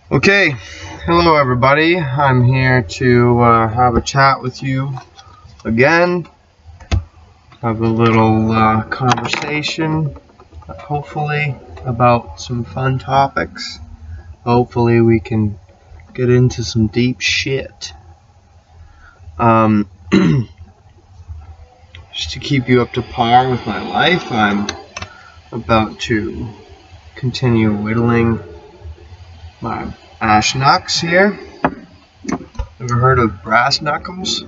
Okay, hello everybody. I'm here to have a chat with you again. Have a little conversation, hopefully, about some fun topics. Hopefully we can get into some deep shit. Just to keep you up to par with my life, I'm about to continue whittling my ash knucks here. Ever heard of brass knuckles?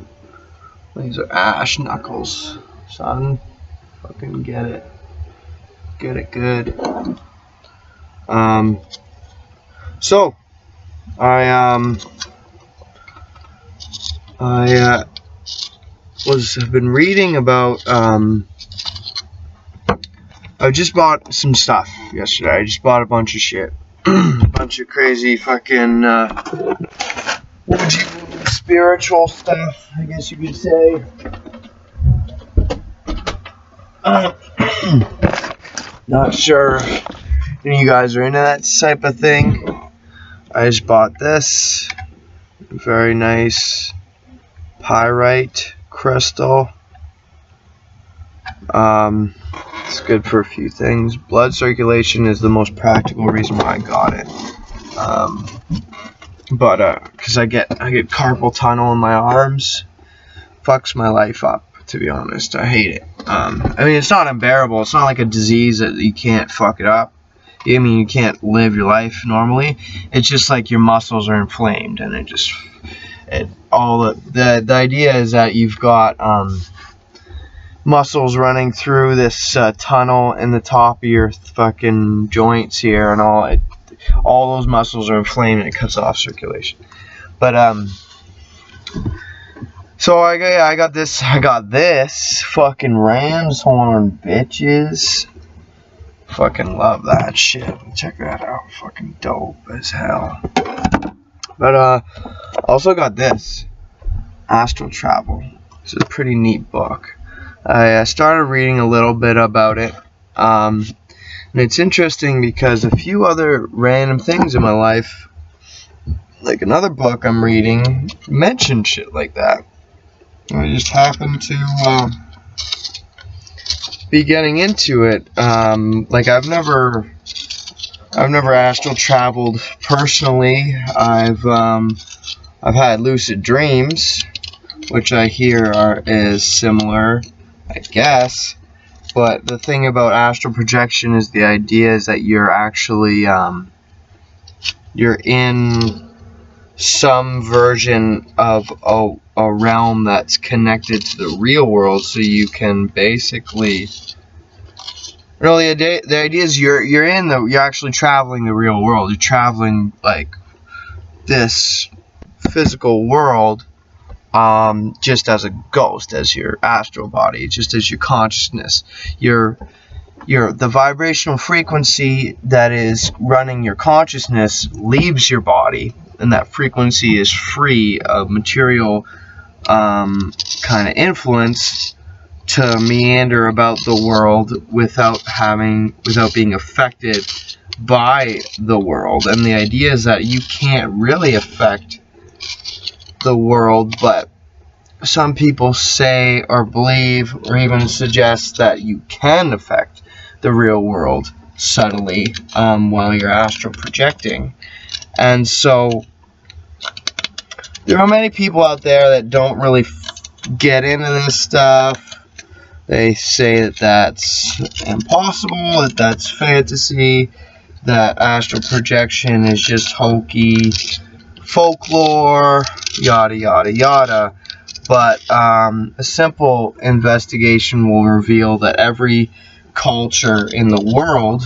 These are ash knuckles, son. Fucking get it. Get it good. So I have been reading about I just bought some stuff yesterday. I just bought a bunch of shit. A bunch of crazy fucking spiritual stuff, I guess you could say. Not sure if any of you guys are into that type of thing. I just bought this very nice pyrite crystal. It's good for a few things. Blood circulation is the most practical reason why I got it. Because I get carpal tunnel in my arms. Fucks my life up, to be honest. I hate it. I mean, it's not unbearable. It's not like a disease that you can't fuck it up. I mean, you can't live your life normally. It's just like your muscles are inflamed, and the idea is that you've got muscles running through this tunnel in the top of your fucking joints here, and all those muscles are inflamed, and it cuts off circulation. But so I got this fucking ram's horn, bitches. Fucking love that shit. Check that out. Fucking dope as hell. But also got this Astral Travel. This is a pretty neat book. I started reading a little bit about it. And it's interesting because a few other random things in my life, like another book I'm reading, mention shit like that. I just happened to be getting into it. Like I've never astral traveled personally. I've had lucid dreams, which I hear is similar, I guess. But the thing about astral projection is the idea is that you're actually you're in some version of a realm that's connected to the real world, so you can basically the idea is you're actually traveling the real world. You're traveling like this physical world just as a ghost, as your astral body, just as your consciousness. The vibrational frequency that is running your consciousness leaves your body, and that frequency is free of material kind of influence to meander about the world without being affected by the world. And the idea is that you can't really affect the world, but some people say or believe or even suggest that you can affect the real world subtly while you're astral projecting. And so there are many people out there that don't really get into this stuff. They say that that's impossible, that that's fantasy, that astral projection is just hokey folklore, yada yada yada. But a simple investigation will reveal that every culture in the world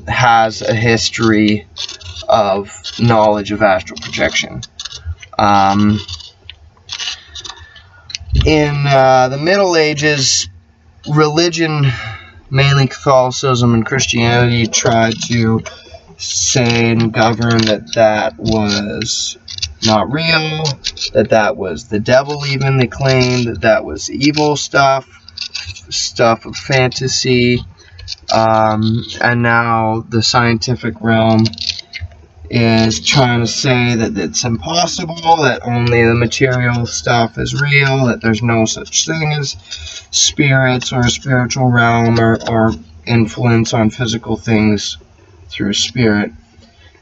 has a history of knowledge of astral projection. In the Middle Ages, religion, mainly Catholicism and Christianity, tried to say and govern that was not real, that was the devil even, they claimed that was evil stuff of fantasy, and now the scientific realm is trying to say that it's impossible, that only the material stuff is real, that there's no such thing as spirits or a spiritual realm or influence on physical things through spirit.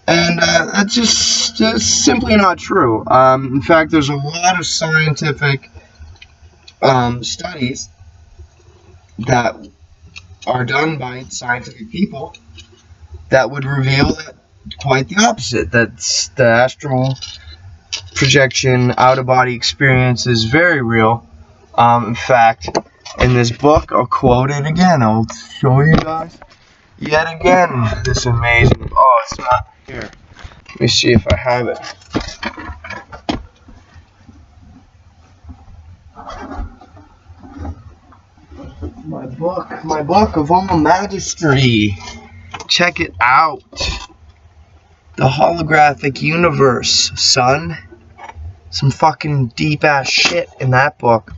And that's just simply not true. In fact, there's a lot of scientific studies that are done by scientific people that would reveal that quite the opposite. That's the astral projection, out-of-body experience is very real. In fact, in this book, I'll quote it again. I'll show you guys yet again this amazing. Oh, it's not here. Let me see if I have it. My book of all magistry. Check it out. The holographic universe, son. Some fucking deep ass shit in that book.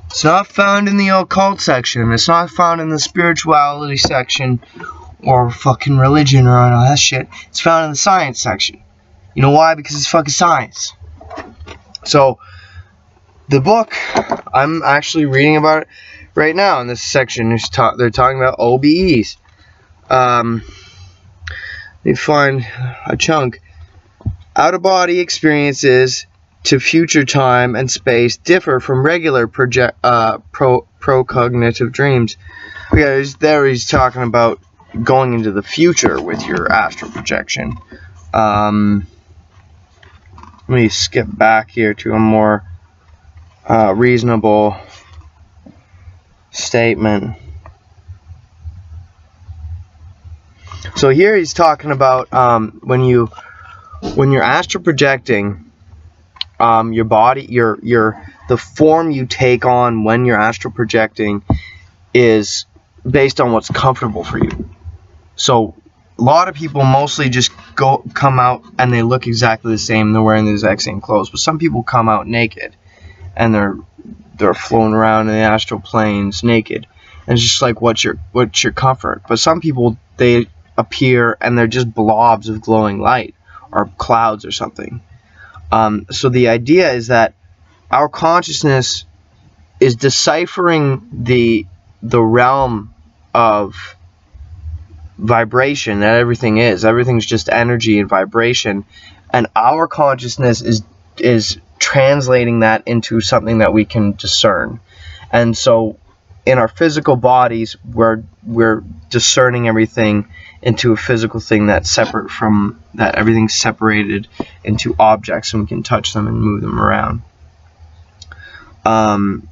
It's not found in the occult section. It's not found in the spirituality section or fucking religion or all that shit. It's found in the science section. You know why? Because it's fucking science. So, the book, I'm actually reading about it right now in this section. They're talking about OBEs. Let me find a chunk. Out-of-body experiences to future time and space differ from regular procognitive dreams. Yeah, there he's talking about going into the future with your astral projection. Let me skip back here to a more reasonable statement. So here he's talking about when you're astral projecting, your body, the form you take on when you're astral projecting is based on what's comfortable for you. So a lot of people mostly just come out and they look exactly the same. They're wearing the exact same clothes, but some people come out naked and they're flown around in the astral planes naked. And it's just like, what's your comfort? But some people, they appear and they're just blobs of glowing light or clouds or something. So the idea is that our consciousness is deciphering the realm of vibration that everything is. Everything's just energy and vibration, and our consciousness is translating that into something that we can discern. And so in our physical bodies, we're discerning everything into a physical thing that's separate from that. Everything's separated into objects and we can touch them and move them around. And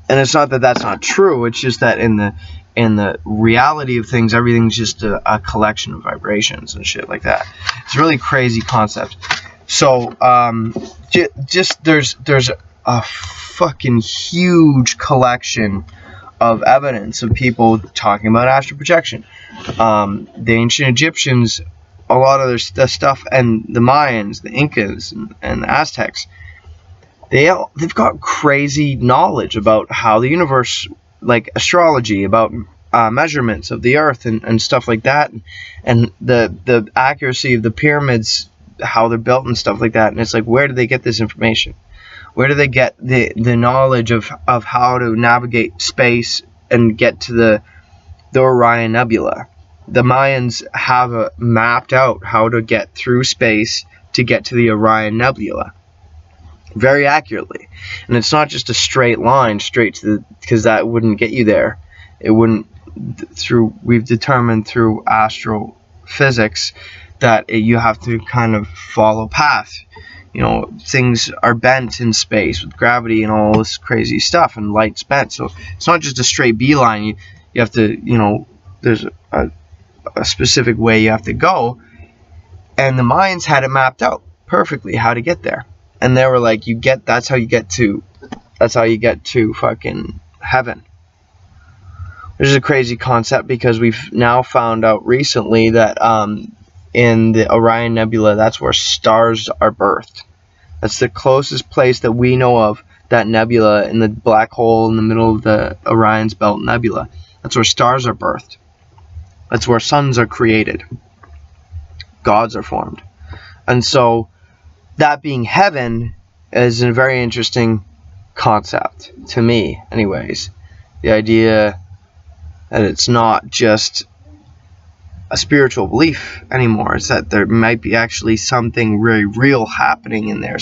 it's not that that's not true. It's just that in the reality of things, everything's just a collection of vibrations and shit like that. It's a really crazy concept. So just there's a fucking huge collection of evidence of people talking about astral projection. The ancient Egyptians, a lot of their stuff, and the Mayans, the Incas, and the Aztecs, they've got crazy knowledge about how the universe, like astrology, about measurements of the earth and stuff like that, and the accuracy of the pyramids, how they're built and stuff like that. And it's like, where do they get this information? Where do they get the knowledge of how to navigate space and get to the Orion Nebula? The Mayans have mapped out how to get through space to get to the Orion Nebula very accurately. And it's not just a straight line straight to because that wouldn't get you there. It wouldn't. We've determined through astral physics that you have to kind of follow path. You know, things are bent in space with gravity and all this crazy stuff, and light's bent. So it's not just a straight beeline. You have to, there's a specific way you have to go. And the Mayans had it mapped out perfectly how to get there. And they were like, that's how you get to fucking heaven. Which is a crazy concept because we've now found out recently that in the Orion Nebula, that's where stars are birthed. That's the closest place that we know of, that nebula in the black hole in the middle of the Orion's Belt Nebula. That's where stars are birthed. That's where suns are created. Gods are formed. And so that being heaven is a very interesting concept to me, anyways. The idea that it's not just a spiritual belief anymore. It's that there might be actually something very real happening in there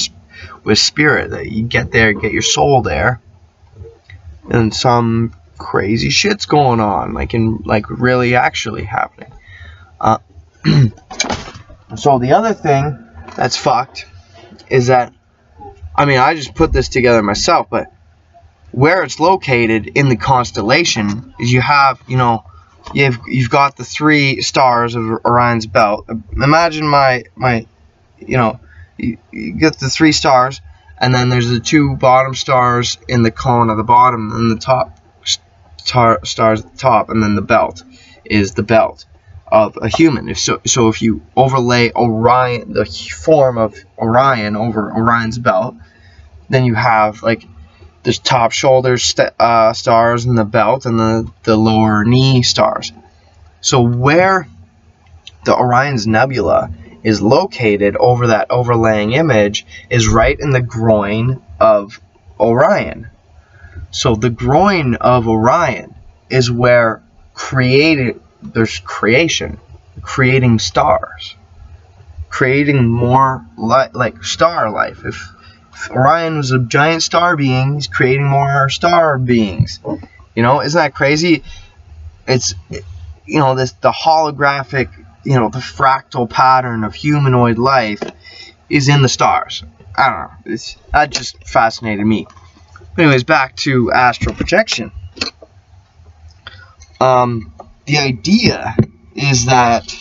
with spirit, that you get there, get your soul there, and some crazy shit's going on, like really actually happening. So the other thing that's fucked is that, I mean, I just put this together myself, but where it's located in the constellation is you have, you've got the 3 stars of Orion's belt. Imagine you get the 3 stars, and then there's the 2 bottom stars in the cone at the bottom, and the top stars at the top, and then the belt is the belt of a human. So if you overlay Orion, the form of Orion, over Orion's belt, then you have like the top shoulder stars and the belt, and the lower knee stars. So where the Orion's Nebula is located over that overlaying image is right in the groin of Orion. So the groin of Orion is where there's creation, creating stars, creating more like star life. If Orion was a giant star being, he's creating more star beings. Isn't that crazy? It's, the holographic, the fractal pattern of humanoid life is in the stars. I don't know. That just fascinated me. But anyways, back to astral projection. The idea is that,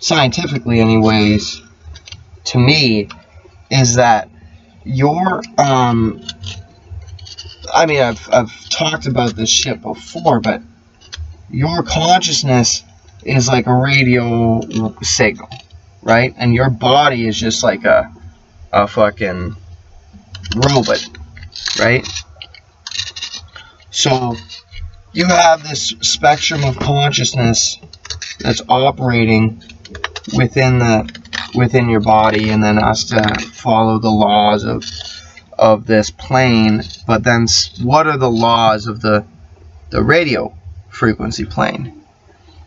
scientifically anyways, to me, is that I've talked about this shit before, but your consciousness is like a radio signal, right? And your body is just like a fucking robot, right? So you have this spectrum of consciousness that's operating within your body, and then has to follow the laws of this plane. But then what are the laws of the radio frequency plane?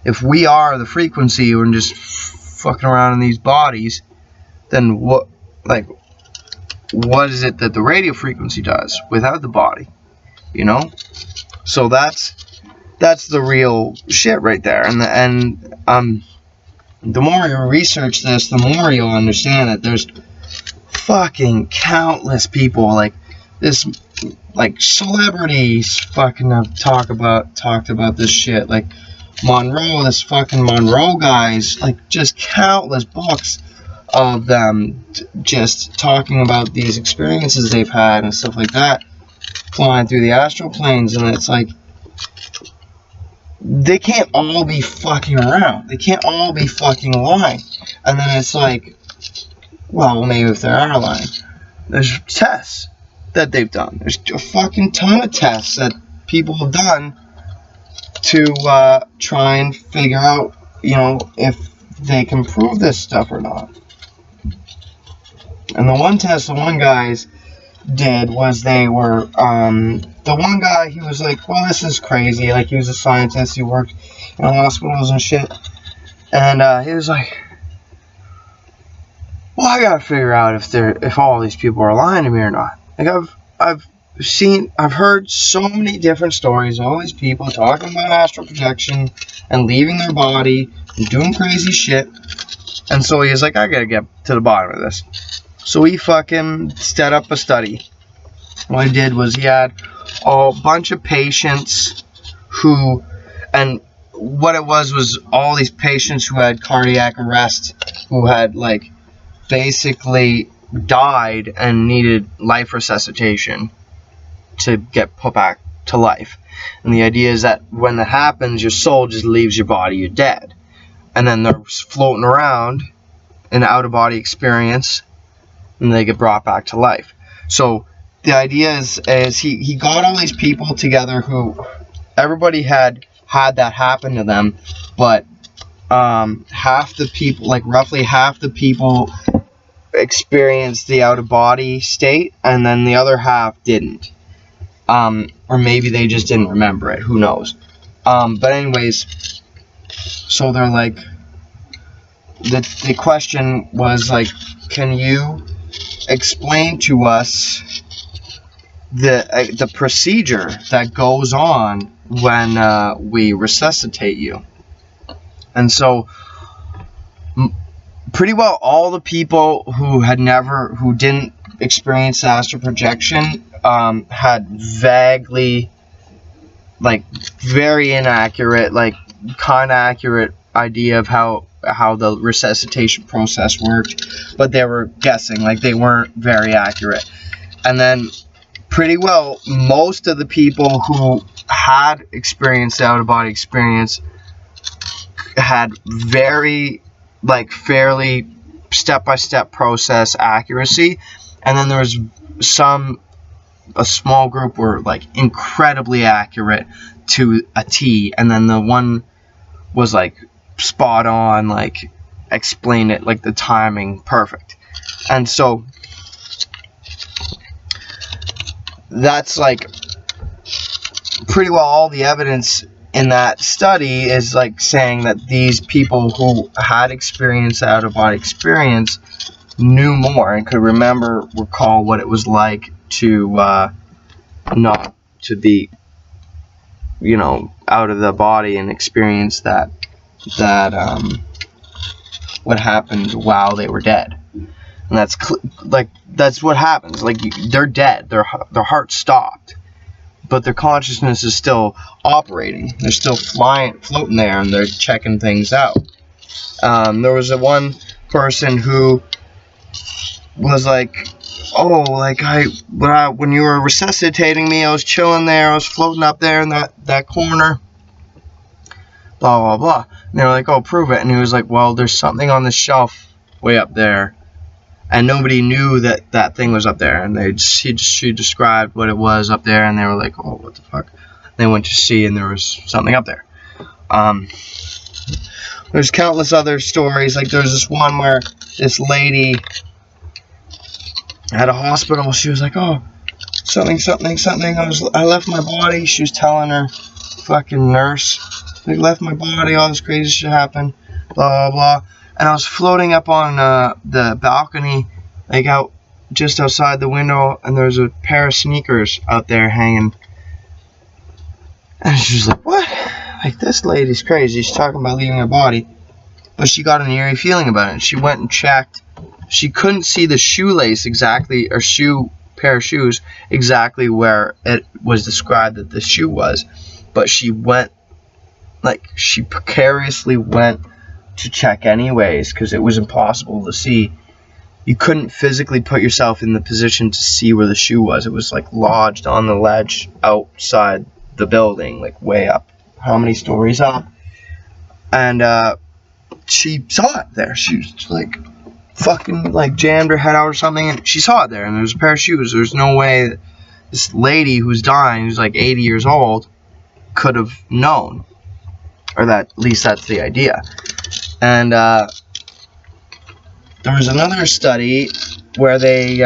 If we are the frequency and just fucking around in these bodies, then what is it that the radio frequency does without the body? So that's the real shit right there. And the more you research this, the more you'll understand that there's fucking countless people like this, like celebrities fucking have talked about this shit, like this fucking Monroe guys, like just countless books of them just talking about these experiences they've had and stuff like that, flying through the astral planes. And it's like, they can't all be fucking around. They can't all be fucking lying. And then it's like, well, maybe if they are lying, there's tests that they've done. There's a fucking ton of tests that people have done to try and figure out, if they can prove this stuff or not. And the one test the one guys did was they were, the one guy, he was like, well, this is crazy. Like, he was a scientist. He worked in hospitals and shit. And he was like, well, I gotta figure out if all these people are lying to me or not. Like, I've heard so many different stories, all these people talking about astral projection and leaving their body and doing crazy shit. And so he was like, I gotta get to the bottom of this. So he fucking set up a study. What he did was he had a bunch of patients and what it was all these patients who had cardiac arrest, who had like basically died and needed life resuscitation to get put back to life. And the idea is that when that happens, your soul just leaves your body, you're dead. And then they're floating around in an out-of-body experience, and they get brought back to life. So the idea is he got all these people together who everybody had that happen to them, but half the people, like roughly half the people experienced the out-of-body state, and then the other half didn't. Or maybe they just didn't remember it. Who knows? But anyways, so they're like, the question was like, can you explain to us the procedure that goes on when we resuscitate you? And so pretty well all the people who didn't experience astral projection had vaguely, like, very inaccurate, like, kind of accurate idea of how the resuscitation process worked, but they were guessing, like, they weren't very accurate. And then pretty well most of the people who had experienced out-of-body experience had very, like, fairly step-by-step process accuracy, and then there was a small group were, like, incredibly accurate to a T, and then the one was, like, spot on, like, explain it, like, the timing perfect. And so that's, like, pretty well all the evidence in that study is, like, saying that these people who had experienced out-of-body experience knew more and could recall what it was like to not to be, you know, out of the body and experience that what happened while they were dead. And that's what happens. Like, they're dead. Their heart stopped, but their consciousness is still operating. They're still floating there, and they're checking things out. There was one person who was like, oh, like, when you were resuscitating me, I was chilling there, I was floating up there in that corner, blah, blah, blah. And they were like, oh, prove it. And he was like, well, there's something on the shelf way up there. And nobody knew that thing was up there. And she described what it was up there, and they were like, oh, what the fuck? They went to see, and there was something up there. There's countless other stories. Like, there's this one where this lady at a hospital, she was like, oh, something, I left my body. She was telling her fucking nurse, I left my body, all this crazy shit happened, blah, blah, blah. And I was floating up on the balcony, like, out just outside the window, and there was a pair of sneakers out there hanging. And she was like, what? Like, this lady's crazy. She's talking about leaving her body. But she got an eerie feeling about it. She went and checked. She couldn't see the shoelace exactly, or pair of shoes exactly where it was described that the shoe was. But she went, like, she precariously went to check anyways, because it was impossible to see. You couldn't physically put yourself in the position to see where the shoe was. It was, like, lodged on the ledge outside the building, like, way up, how many stories up. And she saw it there. She was like, fucking, like, jammed her head out or something, and she saw it there, and there was a pair of shoes. There's no way that this lady who's dying, who's like 80 years old, could have known, or that, at least that's the idea. And there was another study where they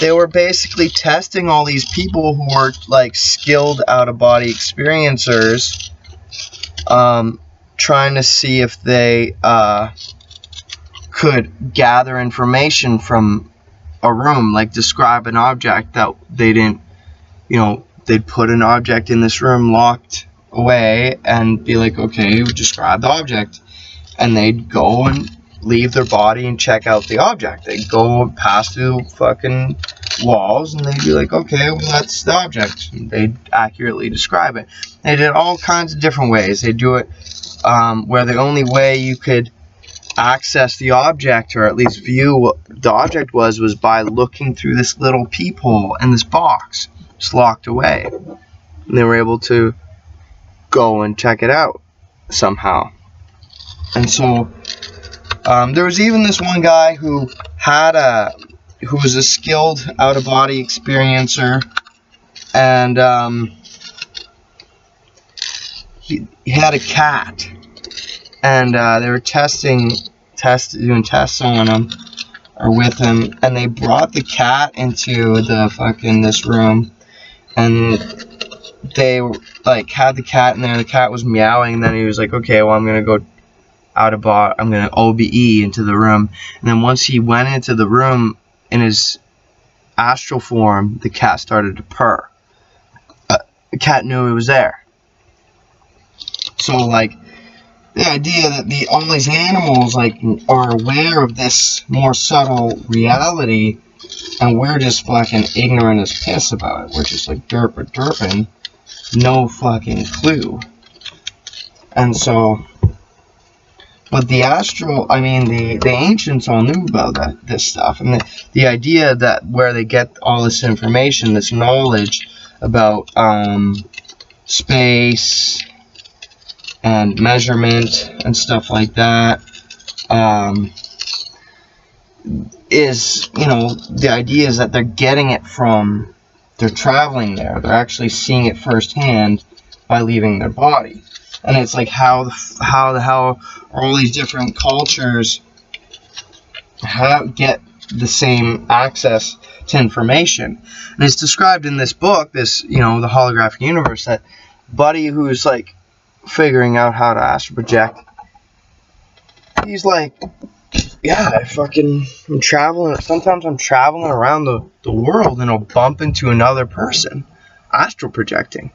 were basically testing all these people who were, like, skilled out-of-body experiencers, trying to see if they could gather information from a room, like describe an object that they didn't, you know, they'd put an object in this room locked away and be like, okay, describe the object. And they'd go and leave their body and check out the object. They'd go and pass through fucking walls, and they'd be like, okay, well, that's the object. And they'd accurately describe it. They did all kinds of different ways. They do it where the only way you could access the object, or at least view what the object was by looking through this little peephole in this box. It's locked away. And they were able to go and check it out somehow. And so there was even this one guy who was a skilled out-of-body experiencer, and he had a cat, and they were doing tests on him, or with him, and they brought the cat into the fucking this room, and they like had the cat in there. The cat was meowing, and then he was like, okay, well, I'm gonna go I'm gonna OBE into the room. And then once he went into the room in his astral form, the cat started to purr. The cat knew he was there. So like the idea that all these animals like are aware of this more subtle reality, and we're just fucking ignorant as piss about it. We're just like derping, no fucking clue. And so, but the astral, I mean, the ancients all knew about this stuff, and the idea that where they get all this information, this knowledge about space and measurement and stuff like that, is, you know, the idea is that they're getting it from, they're traveling there, they're actually seeing it firsthand by leaving their body. And it's like how the hell all these different cultures get the same access to information. And it's described in this book, this, you know, the holographic universe, that buddy who's like figuring out how to astral project, he's like, yeah, I'm traveling, sometimes I'm traveling around the world and I'll bump into another person astral projecting.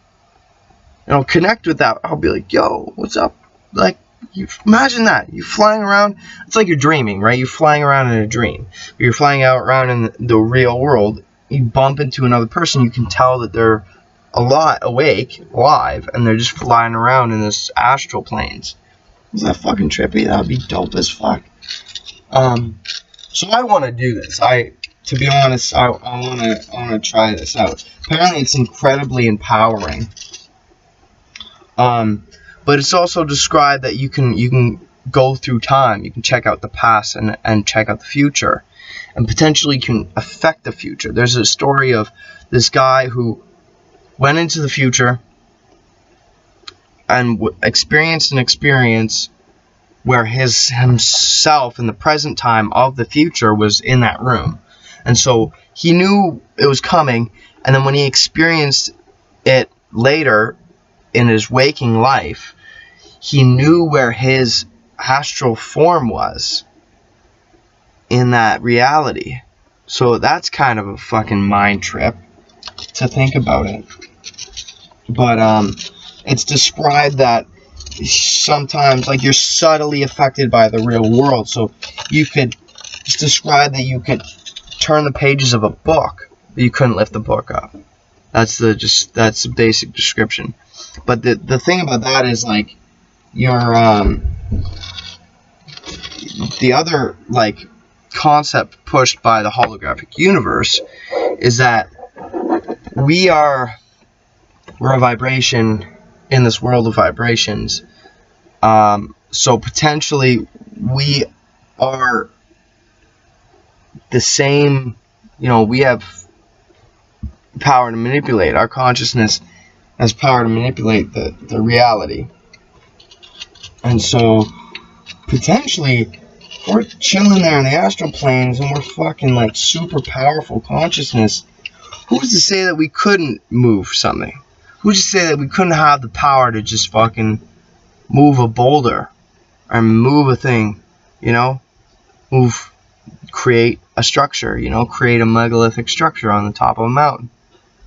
And I'll connect with that. I'll be like, yo, what's up? Like, you imagine that. You're flying around. It's like you're dreaming, right? You're flying around in a dream. You're flying out around in the real world. You bump into another person. You can tell that they're a lot awake, alive, and they're just flying around in this astral planes. Is that fucking trippy? That would be dope as fuck. So I want to do this. To be honest, I want to try this out. Apparently, it's incredibly empowering. But it's also described that you can go through time. You can check out the past and check out the future, and potentially can affect the future. There's a story of this guy who went into the future and experienced an experience where himself in the present time of the future was in that room. And so he knew it was coming, and then when he experienced it later in his waking life, he knew where his astral form was in that reality. So that's kind of a fucking mind trip to think about it. But it's described that sometimes, like, you're subtly affected by the real world. So it's described that you could turn the pages of a book, but you couldn't lift the book up. That's the basic description. But the thing about that is, like, the other, like, concept pushed by the holographic universe is that we're a vibration in this world of vibrations. So potentially we are the same, you know, we have power to manipulate. Our consciousness has power to manipulate the reality. And so potentially we're chilling there in the astral planes and we're fucking like super powerful consciousness. Who's to say that we couldn't move something? Who's to say that we couldn't have the power to just fucking move a boulder or move a thing, you know? Create a structure, you know? Create a megalithic structure on the top of a mountain.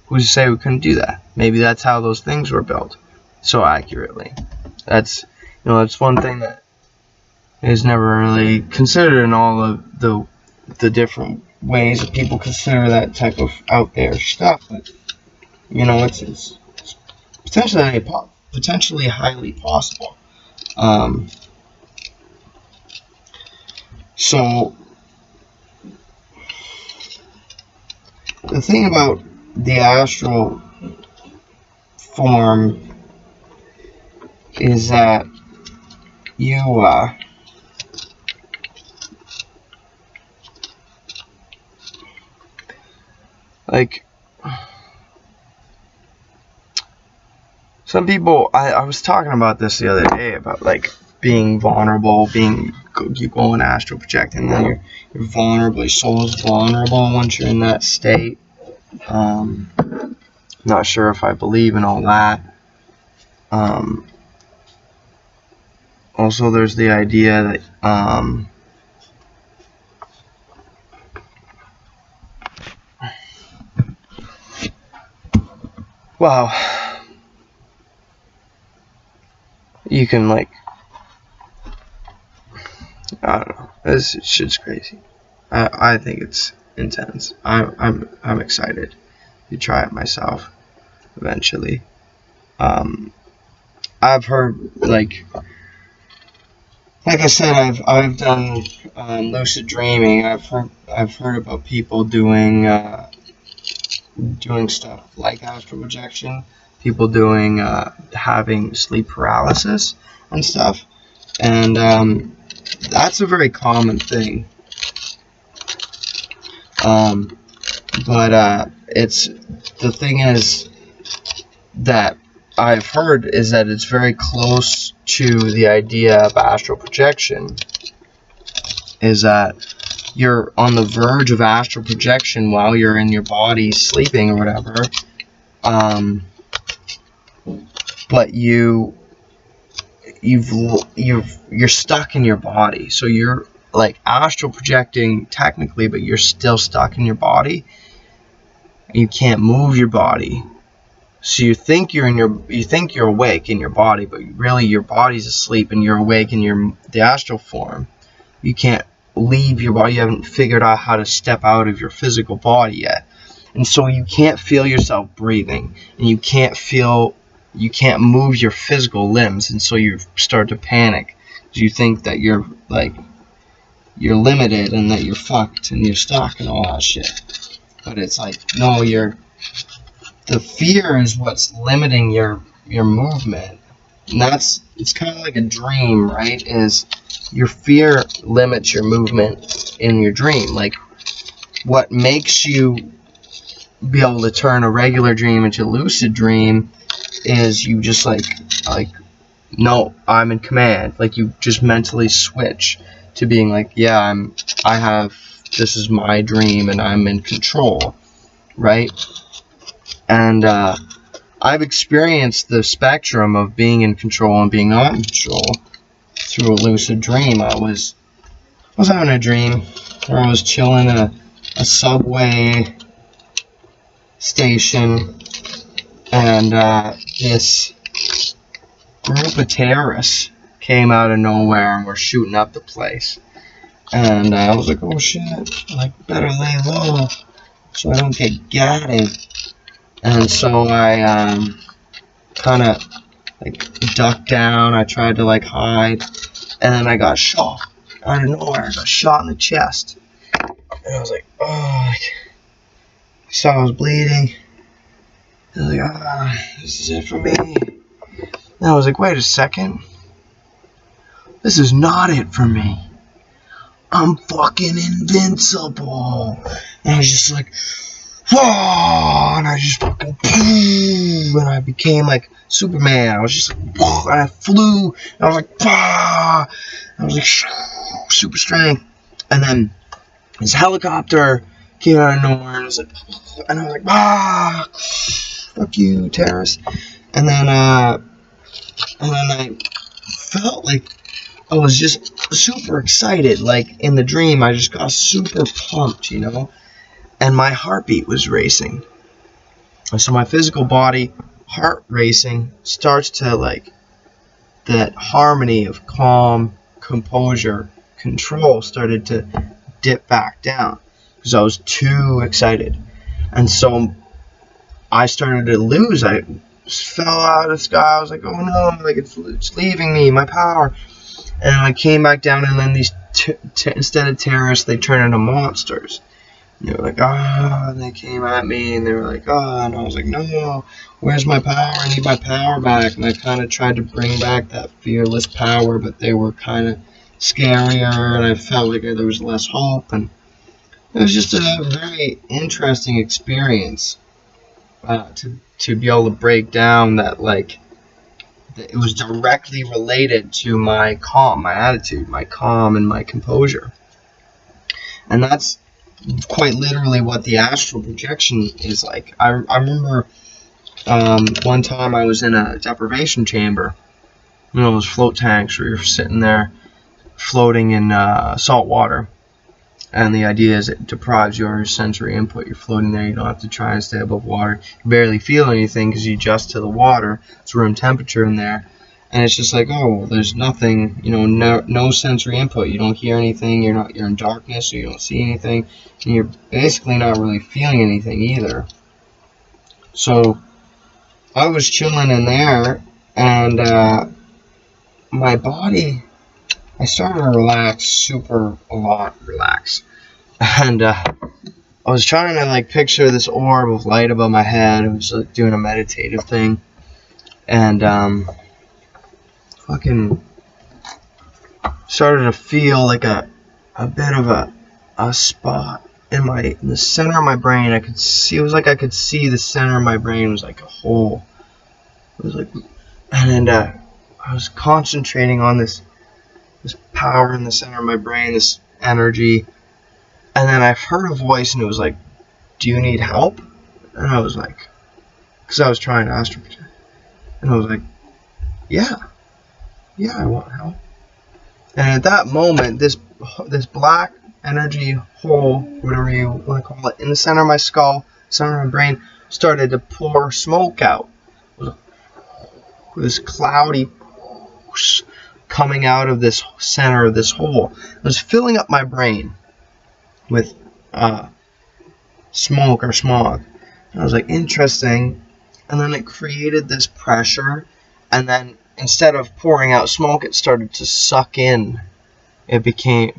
Who's to say we couldn't do that? Maybe that's how those things were built so accurately. That's one thing that is never really considered in all of the different ways that people consider that type of out there stuff. But, you know, it's potentially highly possible. So the thing about the astral form is that you like, some people, I was talking about this the other day, about like being vulnerable, you go in astral projecting, then you're vulnerable. Your soul is vulnerable once you're in that state. Not sure if I believe in all that. Also, there's the idea that wow, you can like, I don't know. This shit's crazy. I think it's intense. I'm excited to try it myself eventually. I've heard like I said, I've done lucid dreaming. I've heard about people doing stuff like astral projection. People doing having sleep paralysis and stuff, and that's a very common thing. But it's the thing is that I've heard is that it's very close to the idea of astral projection, is that you're on the verge of astral projection while you're in your body sleeping or whatever, but you're stuck in your body, so you're like astral projecting technically, but you're still stuck in your body and you can't move your body. So you think you're awake in your body, but really your body's asleep and you're awake in the astral form. You can't leave your body. You haven't figured out how to step out of your physical body yet, and so you can't feel yourself breathing, and you can't move your physical limbs, and so you start to panic because you think that you're limited and that you're fucked and you're stuck and all that shit. But it's like, no, the fear is what's limiting your movement, and it's kind of like a dream, right? Is your fear limits your movement in your dream. Like, what makes you be able to turn a regular dream into a lucid dream is you just like no, I'm in command. Like, you just mentally switch to being like, yeah, this is my dream and I'm in control, right? And I've experienced the spectrum of being in control and being not in control through a lucid dream. I was having a dream where I was chilling in a subway station, and this group of terrorists came out of nowhere and were shooting up the place. And I was like, oh shit, like, better lay low so I don't get gatted. And so I kind of like ducked down. I tried to like hide, and then I got shot out of nowhere. I got shot in the chest, and I was like, oh, so I was bleeding. I was like, this is it for me. And I was like, wait a second, this is not it for me. I'm fucking invincible. And I was just like, whoa, and I just fucking, and I became like Superman. I was just like, whoa, and I flew, and I was like, bah, I was like, super strength. And then this helicopter came out of nowhere, and I was like, and I was like, bah, fuck you, terrorist. And then I felt like I was just super excited. Like, in the dream, I just got super pumped, you know? And my heartbeat was racing. So my physical body, heart racing, starts to, like, that harmony of calm, composure, control started to dip back down because I was too excited. And so I started to lose. I fell out of the sky. I was like, oh no, like, it's leaving me, my power. And I came back down, and then these instead of terrorists, they turned into monsters. They were like, and they came at me, and they were like, and I was like, no, where's my power? I need my power back. And I kind of tried to bring back that fearless power, but they were kind of scarier, and I felt like there was less hope, and it was just a very interesting experience to be able to break down that, like, it was directly related to my calm, my attitude, my calm, and my composure. And that's quite literally what the astral projection is like. I remember one time I was in a deprivation chamber. You know, those float tanks where you're sitting there floating in salt water. And the idea is it deprives you of your sensory input. You're floating there. You don't have to try and stay above water. You barely feel anything because you adjust to the water. It's room temperature in there. And it's just like, oh, there's nothing, you know, no sensory input. You don't hear anything. You're in darkness, so you don't see anything. And you're basically not really feeling anything either. So I was chilling in there, and my body, I started to relax a lot relax. And I was trying to like picture this orb of light above my head. I was like doing a meditative thing, and fucking started to feel like a bit of a spot in the center of my brain. I could see, it was like I could see the center of my brain was like a hole. It was like, and I was concentrating on this power in the center of my brain, this energy. And then I heard a voice, and it was like, do you need help? And I was like, because I was trying to astral project. And I was like, yeah, I want help. And at that moment, this black energy hole, whatever you want to call it, in the center of my skull, center of my brain, started to pour smoke out. It was this cloudy coming out of this center of this hole. It was filling up my brain with smoke or smog. And I was like, interesting. And then it created this pressure, and then instead of pouring out smoke, it started to suck in. It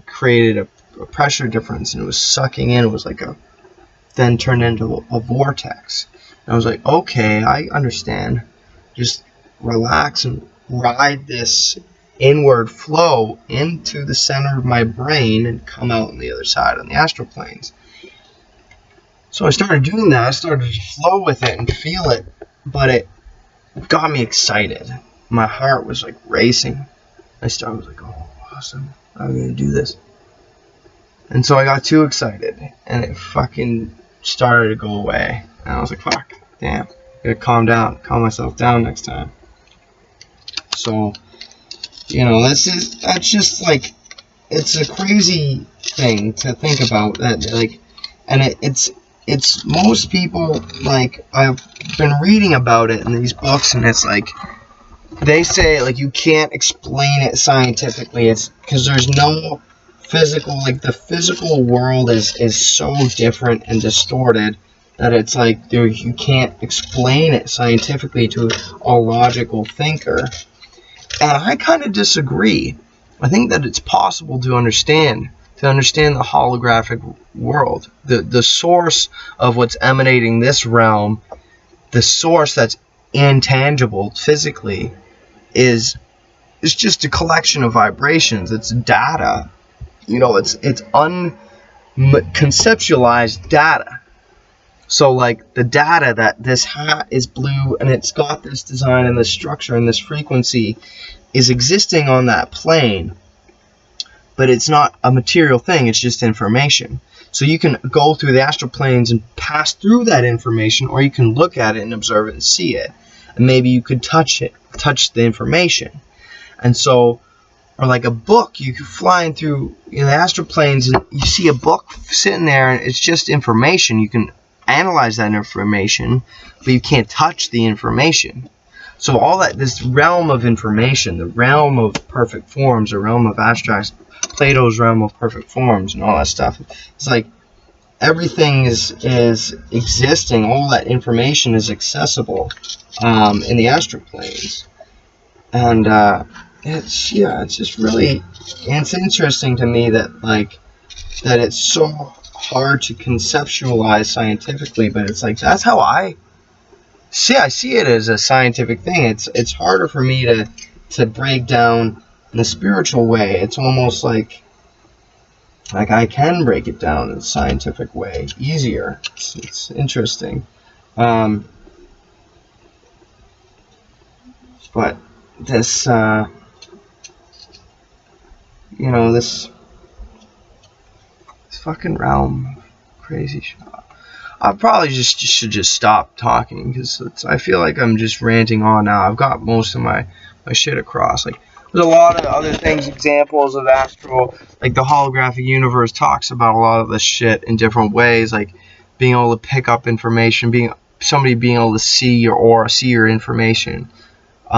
created a pressure difference, and it was sucking in. It was like then turned into a vortex. And I was like, okay, I understand. Just relax and ride this inward flow into the center of my brain and come out on the other side on the astral planes. So I started doing that. I started to flow with it and feel it, but it got me excited. My heart was like racing. I was like, oh, awesome. I'm going to do this. And so I got too excited, and it fucking started to go away. And I was like, fuck, damn. I gotta calm myself down next time. So, you know, that's just like, it's a crazy thing to think about. That, like, and it's most people, like, I've been reading about it in these books, and it's like, they say, like, you can't explain it scientifically. It's because there's no physical, like, the physical world is so different and distorted that it's like you can't explain it scientifically to a logical thinker. And I kind of disagree. I think that it's possible to understand the holographic world, the source of what's emanating this realm, the source that's intangible physically, is just a collection of vibrations. It's data. You know, it's unconceptualized data. So, like, the data that this hat is blue and it's got this design and this structure and this frequency is existing on that plane, but it's not a material thing. It's just information. So you can go through the astral planes and pass through that information, or you can look at it and observe it and see it. And maybe you could touch the information. And so, or like a book, you could flying through the astral planes and you see a book sitting there and it's just information. You can analyze that information, but you can't touch the information. So all that, this realm of information, the realm of perfect forms, the realm of abstract, Plato's realm of perfect forms and all that stuff, it's like everything is existing. All that information is accessible in the astral planes. And it's just really, it's interesting to me that, like, that it's so hard to conceptualize scientifically, but it's like, that's how I see it as a scientific thing. It's harder for me to break down in the spiritual way. It's almost like I can break it down in a scientific way easier. It's interesting. But this you know, this fucking realm of crazy shit. I probably should just stop talking, because I feel like I'm just ranting on now. I've got most of my shit across. Like, there's a lot of other things, examples of astral, like the holographic universe talks about a lot of this shit in different ways, like being able to pick up information, somebody being able to see your aura, see your information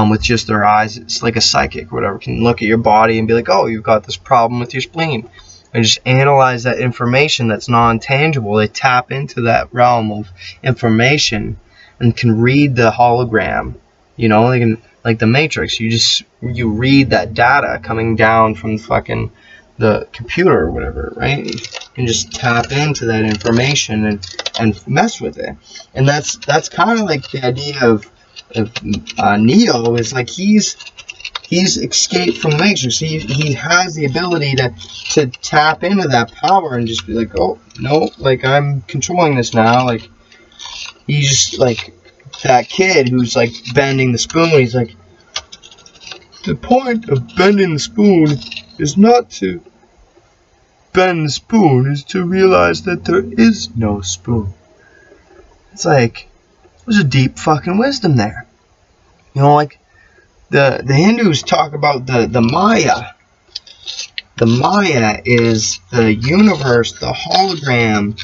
with just their eyes. It's like a psychic or whatever, can look at your body and be like, oh, you've got this problem with your spleen. And just analyze that information that's non-tangible. They tap into that realm of information and can read the hologram. You know, they can, like the Matrix. You read that data coming down from fucking the computer or whatever, right? You can just tap into that information and mess with it. And that's kind of like the idea of Neo. Is like he's escaped from the Matrix. He has the ability to tap into that power and just be like, oh no, like I'm controlling this now. Like he's just like that kid who's like bending the spoon. He's like, the point of bending the spoon is not to bend the spoon, is to realize that there is no spoon. It's like, there's a deep fucking wisdom there. You know, like the Hindus talk about the Maya. The Maya is the universe. The hologram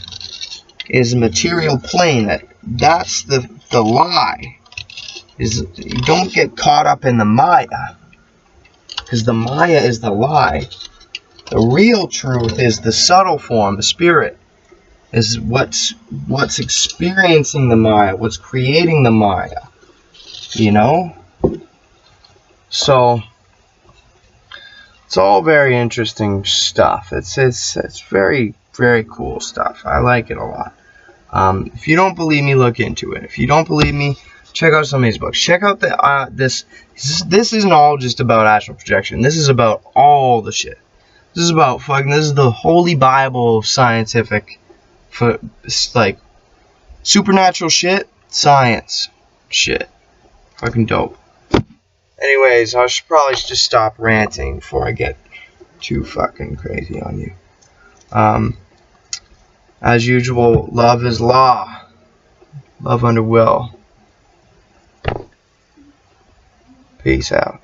is a material plane. That's the lie. Is you don't get caught up in the Maya, because the Maya is the lie. The real truth is the subtle form, the spirit, is what's experiencing the Maya, what's creating the Maya. You know? So it's all very interesting stuff. It's very, very cool stuff. I like it a lot. If you don't believe me, look into it. If you don't believe me, check out some of these books. Check out this isn't all just about astral projection. This is about all the shit. This is about this is the holy Bible of scientific, like, supernatural shit, science shit. Fucking dope. Anyways, I should probably just stop ranting before I get too fucking crazy on you. As usual, love is law. Love under will. Peace out.